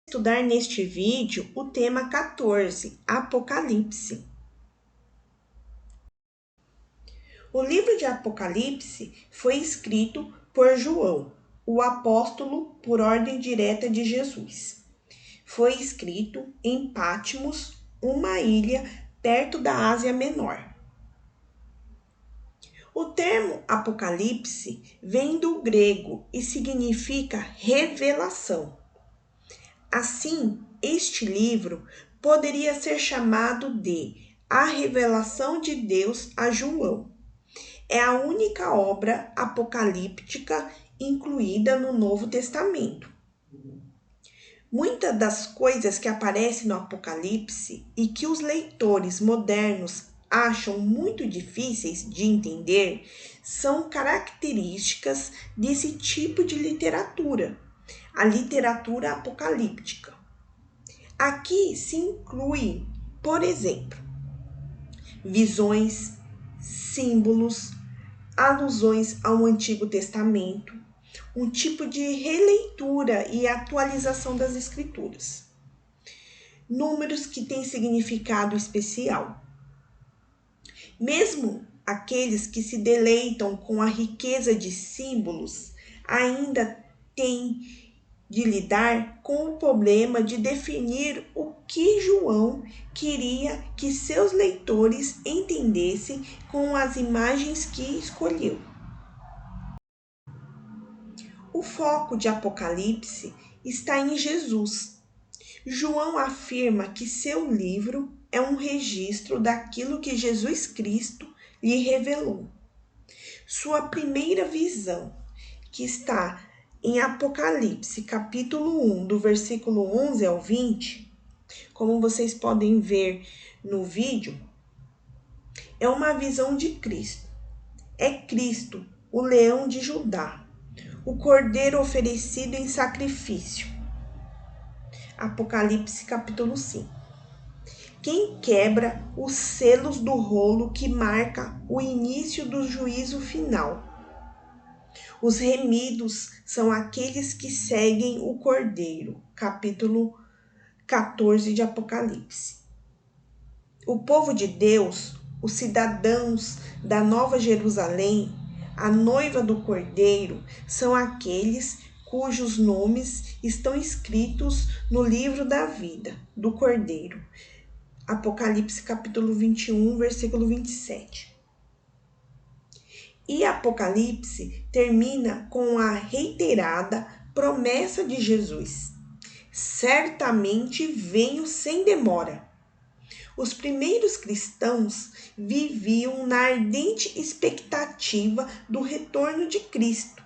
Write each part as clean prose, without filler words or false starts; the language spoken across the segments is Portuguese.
Estudar neste vídeo o tema 14, Apocalipse. O livro de Apocalipse foi escrito por João, o apóstolo por ordem direta de Jesus. Foi escrito em Patmos, uma ilha perto da Ásia Menor. O termo Apocalipse vem do grego e significa revelação. Assim, este livro poderia ser chamado de A Revelação de Deus a João. É a única obra apocalíptica incluída no Novo Testamento. Muitas das coisas que aparecem no Apocalipse e que os leitores modernos acham muito difíceis de entender são características desse tipo de literatura, a literatura apocalíptica. Aqui se inclui, por exemplo, visões, símbolos, alusões ao Antigo Testamento, um tipo de releitura e atualização das Escrituras. Números que têm significado especial. Mesmo aqueles que se deleitam com a riqueza de símbolos ainda têm de lidar com o problema de definir o que João queria que seus leitores entendessem com as imagens que escolheu. O foco de Apocalipse está em Jesus. João afirma que seu livro é um registro daquilo que Jesus Cristo lhe revelou. Sua primeira visão, que está em Apocalipse, capítulo 1, do versículo 11 ao 20, como vocês podem ver no vídeo, é uma visão de Cristo. É Cristo, o leão de Judá, o cordeiro oferecido em sacrifício. Apocalipse, capítulo 5. Quem quebra os selos do rolo que marca o início do juízo final. Os remidos são aqueles que seguem o Cordeiro, capítulo 14 de Apocalipse. O povo de Deus, os cidadãos da Nova Jerusalém, a noiva do Cordeiro, são aqueles cujos nomes estão escritos no livro da vida do Cordeiro. Apocalipse capítulo 21, versículo 27. E Apocalipse termina com a reiterada promessa de Jesus: certamente venho sem demora. Os primeiros cristãos viviam na ardente expectativa do retorno de Cristo,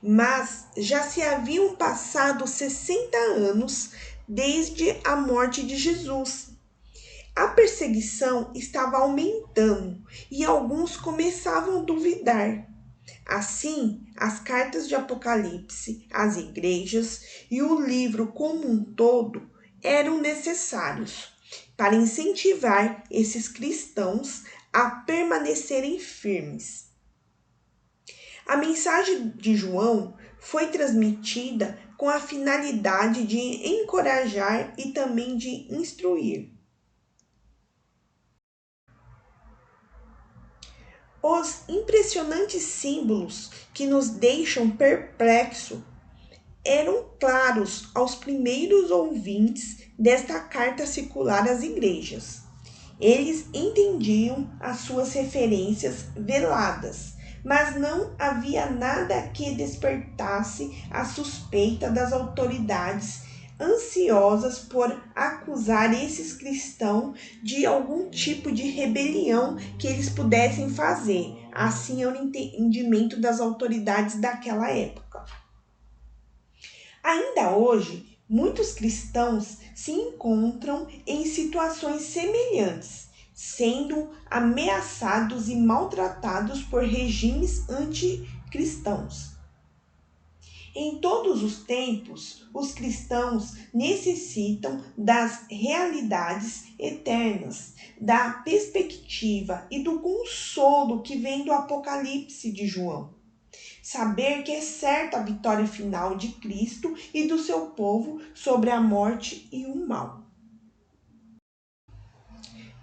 mas já se haviam passado 60 anos desde a morte de Jesus. A perseguição estava aumentando e alguns começavam a duvidar. Assim, as cartas de Apocalipse, as igrejas e o livro como um todo eram necessários para incentivar esses cristãos a permanecerem firmes. A mensagem de João foi transmitida com a finalidade de encorajar e também de instruir. Os impressionantes símbolos que nos deixam perplexos eram claros aos primeiros ouvintes desta carta circular às igrejas. Eles entendiam as suas referências veladas, mas não havia nada que despertasse a suspeita das autoridades ansiosas por acusar esses cristãos de algum tipo de rebelião que eles pudessem fazer. Assim é o entendimento das autoridades daquela época. Ainda hoje, muitos cristãos se encontram em situações semelhantes, sendo ameaçados e maltratados por regimes anticristãos. Em todos os tempos, os cristãos necessitam das realidades eternas, da perspectiva e do consolo que vem do Apocalipse de João. Saber que é certa a vitória final de Cristo e do seu povo sobre a morte e o mal.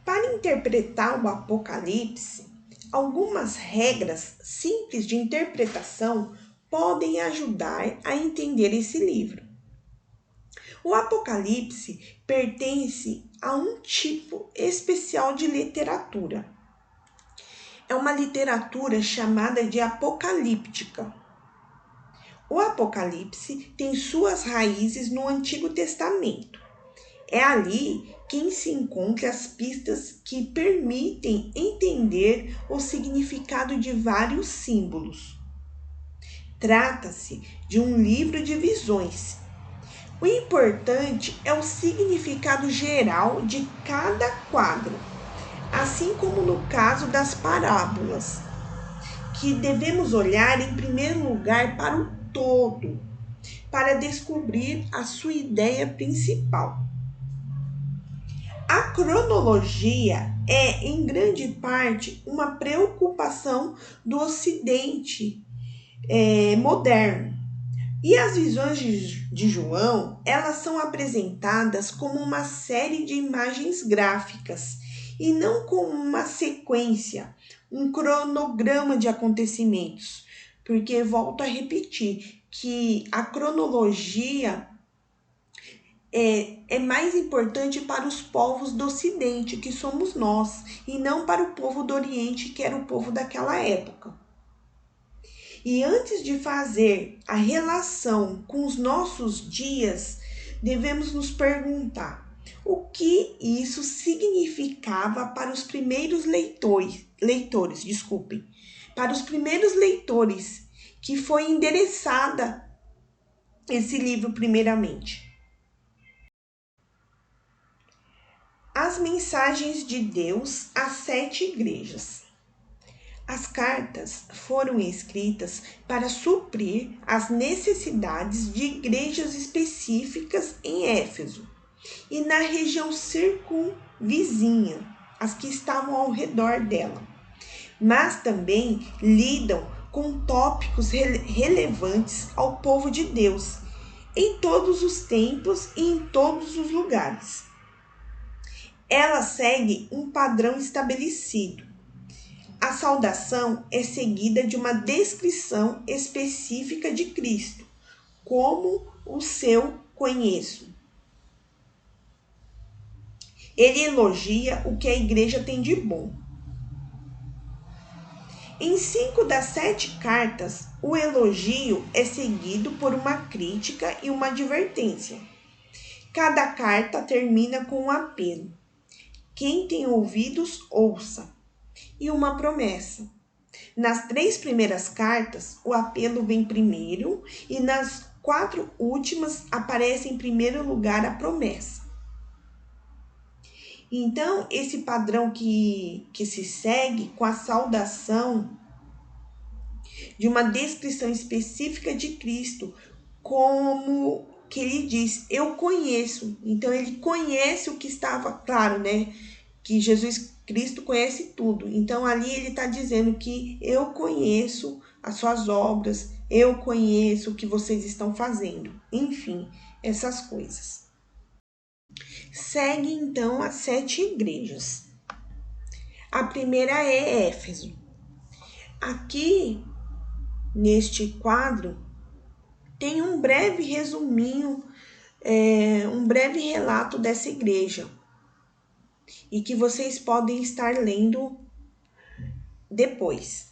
Para interpretar o Apocalipse, algumas regras simples de interpretação podem ajudar a entender esse livro. O Apocalipse pertence a um tipo especial de literatura. É uma literatura chamada de apocalíptica. O Apocalipse tem suas raízes no Antigo Testamento. É ali que se encontram as pistas que permitem entender o significado de vários símbolos. Trata-se de um livro de visões. O importante é o significado geral de cada quadro, assim como no caso das parábolas, que devemos olhar em primeiro lugar para o todo, para descobrir a sua ideia principal. A cronologia é, em grande parte, uma preocupação do Ocidente moderno. E as visões de João, elas são apresentadas como uma série de imagens gráficas e não como uma sequência, um cronograma de acontecimentos. Porque, volto a repetir, que a cronologia é mais importante para os povos do Ocidente, que somos nós, e não para o povo do Oriente, que era o povo daquela época. E antes de fazer a relação com os nossos dias, devemos nos perguntar o que isso significava para os primeiros para os primeiros leitores que foi endereçada esse livro primeiramente. As mensagens de Deus às 7 igrejas. As cartas foram escritas para suprir as necessidades de igrejas específicas em Éfeso e na região circunvizinha, as que estavam ao redor dela, mas também lidam com tópicos relevantes ao povo de Deus em todos os tempos e em todos os lugares. Ela segue um padrão estabelecido. A saudação é seguida de uma descrição específica de Cristo, como o seu conheço. Ele elogia o que a igreja tem de bom. Em 5 das 7 cartas, o elogio é seguido por uma crítica e uma advertência. Cada carta termina com um apelo. Quem tem ouvidos, ouça. E uma promessa. Nas 3 primeiras cartas, o apelo vem primeiro e nas 4 últimas aparece em primeiro lugar a promessa. Então, esse padrão que se segue com a saudação de uma descrição específica de Cristo, como que ele diz, eu conheço. Então, ele conhece o que estava claro, né? Que Jesus Cristo conhece tudo. Então, ali ele está dizendo que eu conheço as suas obras, eu conheço o que vocês estão fazendo. Enfim, essas coisas. Segue, então, as 7 igrejas. A primeira é Éfeso. Aqui, neste quadro, tem um breve resuminho, um breve relato dessa igreja. E que vocês podem estar lendo depois.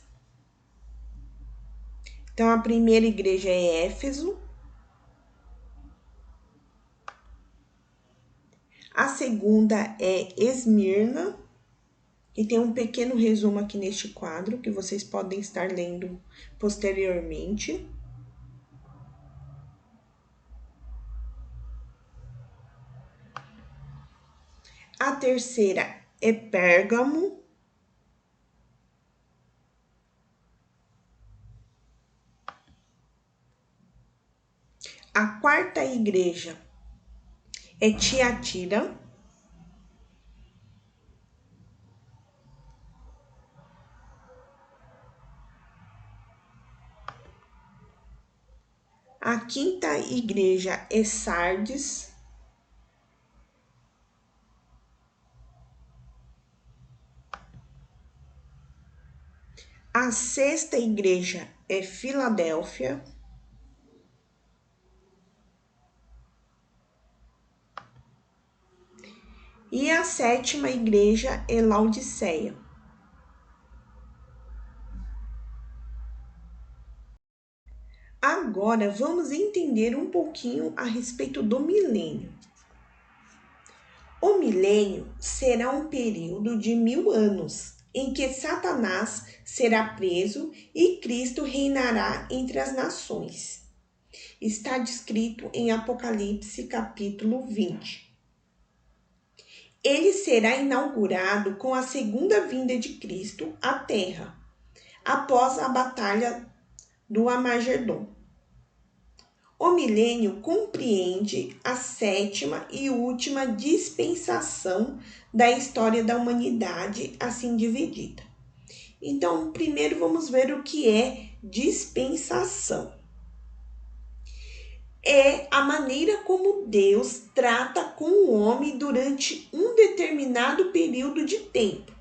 Então, a primeira igreja é Éfeso. A segunda é Esmirna. E tem um pequeno resumo aqui neste quadro, que vocês podem estar lendo posteriormente. A terceira é Pérgamo. A quarta igreja é Tiatira. A quinta igreja é Sardes. A sexta igreja é Filadélfia. E a sétima igreja é Laodiceia. Agora vamos entender um pouquinho a respeito do milênio. O milênio será um período de 1000 anos, em que Satanás será preso e Cristo reinará entre as nações. Está descrito em Apocalipse capítulo 20. Ele será inaugurado com a segunda vinda de Cristo à Terra, após a batalha do Armagedon. O milênio compreende a sétima e última dispensação da história da humanidade, assim dividida. Então, primeiro vamos ver o que é dispensação. É a maneira como Deus trata com o homem durante um determinado período de tempo,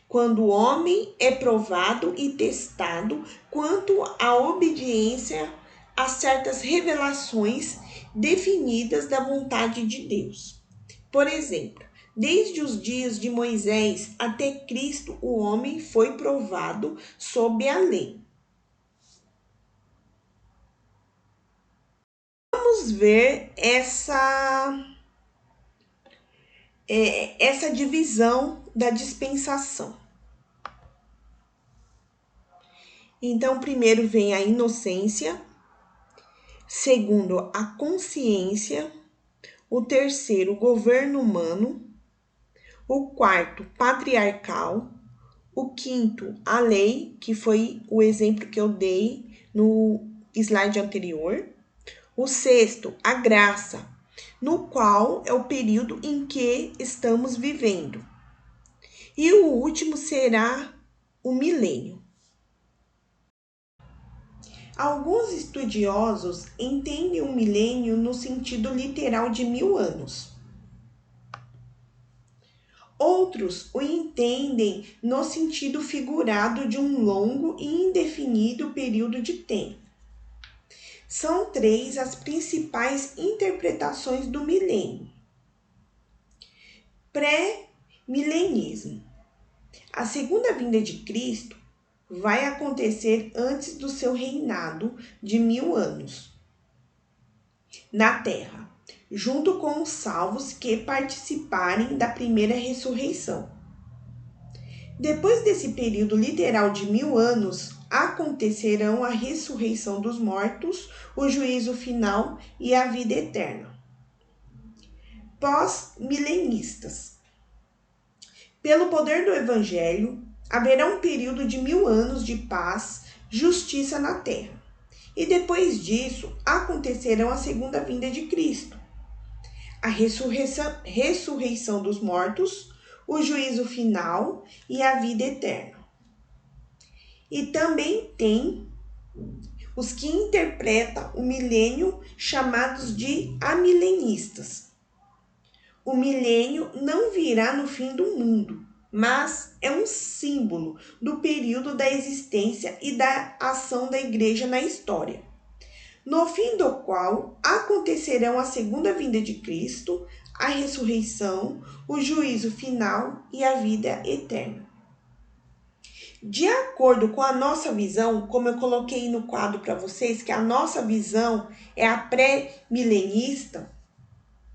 quando o homem é provado e testado quanto à obediência a certas revelações definidas da vontade de Deus. Por exemplo, desde os dias de Moisés até Cristo, o homem foi provado sob a lei. Vamos ver essa divisão da dispensação. Então, primeiro vem a inocência, segundo, a consciência, o terceiro, o governo humano, o quarto, patriarcal, o quinto, a lei, que foi o exemplo que eu dei no slide anterior, o sexto, a graça, no qual é o período em que estamos vivendo. E o último será o milênio. Alguns estudiosos entendem o milênio no sentido literal de 1000 anos. Outros o entendem no sentido figurado de um longo e indefinido período de tempo. São três as principais interpretações do milênio. Pré-milenismo. A segunda vinda de Cristo vai acontecer antes do seu reinado de 1000 anos na Terra, junto com os salvos que participarem da primeira ressurreição. Depois desse período literal de 1000 anos, acontecerão a ressurreição dos mortos, o juízo final e a vida eterna. Pós-milenistas. Pelo poder do Evangelho, haverá um período de 1000 anos de paz, justiça na terra. E depois disso, acontecerão a segunda vinda de Cristo, a ressurreição dos mortos, o juízo final e a vida eterna. E também tem os que interpretam o milênio, chamados de amilenistas. O milênio não virá no fim do mundo, mas é um símbolo do período da existência e da ação da igreja na história, no fim do qual acontecerão a segunda vinda de Cristo, a ressurreição, o juízo final e a vida eterna. De acordo com a nossa visão, como eu coloquei no quadro para vocês, que a nossa visão é a pré-milenista,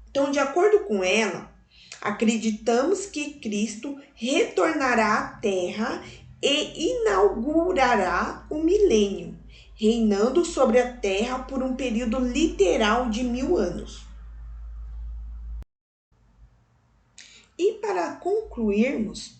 então, de acordo com ela, acreditamos que Cristo retornará à Terra e inaugurará o milênio, reinando sobre a Terra por um período literal de 1000 anos. E para concluirmos,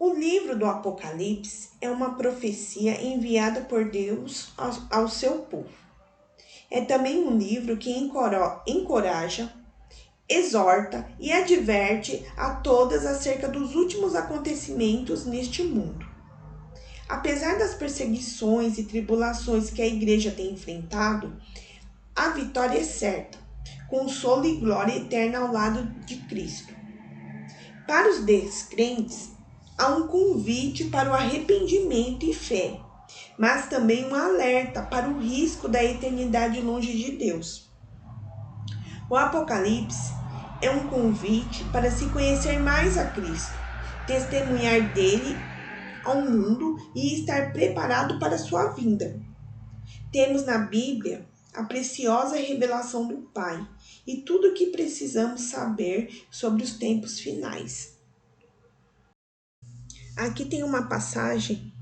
o livro do Apocalipse é uma profecia enviada por Deus ao seu povo. É também um livro que encoraja exorta e adverte a todas acerca dos últimos acontecimentos neste mundo. Apesar das perseguições e tribulações que a igreja tem enfrentado, a vitória é certa, consolo e glória eterna ao lado de Cristo. Para os descrentes, há um convite para o arrependimento e fé, mas também um alerta para o risco da eternidade longe de Deus. O Apocalipse é um convite para se conhecer mais a Cristo, testemunhar dele ao mundo e estar preparado para a sua vinda. Temos na Bíblia a preciosa revelação do Pai e tudo o que precisamos saber sobre os tempos finais. Aqui tem uma passagem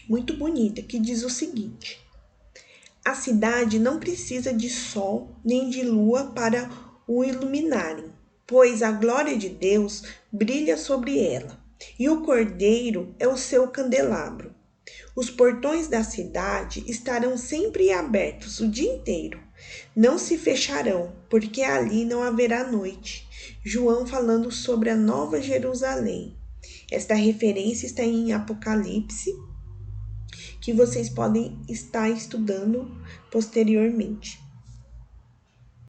muito bonita que diz o seguinte: a cidade não precisa de sol nem de lua para o iluminarem, pois a glória de Deus brilha sobre ela, e o Cordeiro é o seu candelabro. Os portões da cidade estarão sempre abertos o dia inteiro. Não se fecharão, porque ali não haverá noite. João falando sobre a Nova Jerusalém. Esta referência está em Apocalipse, que vocês podem estar estudando posteriormente.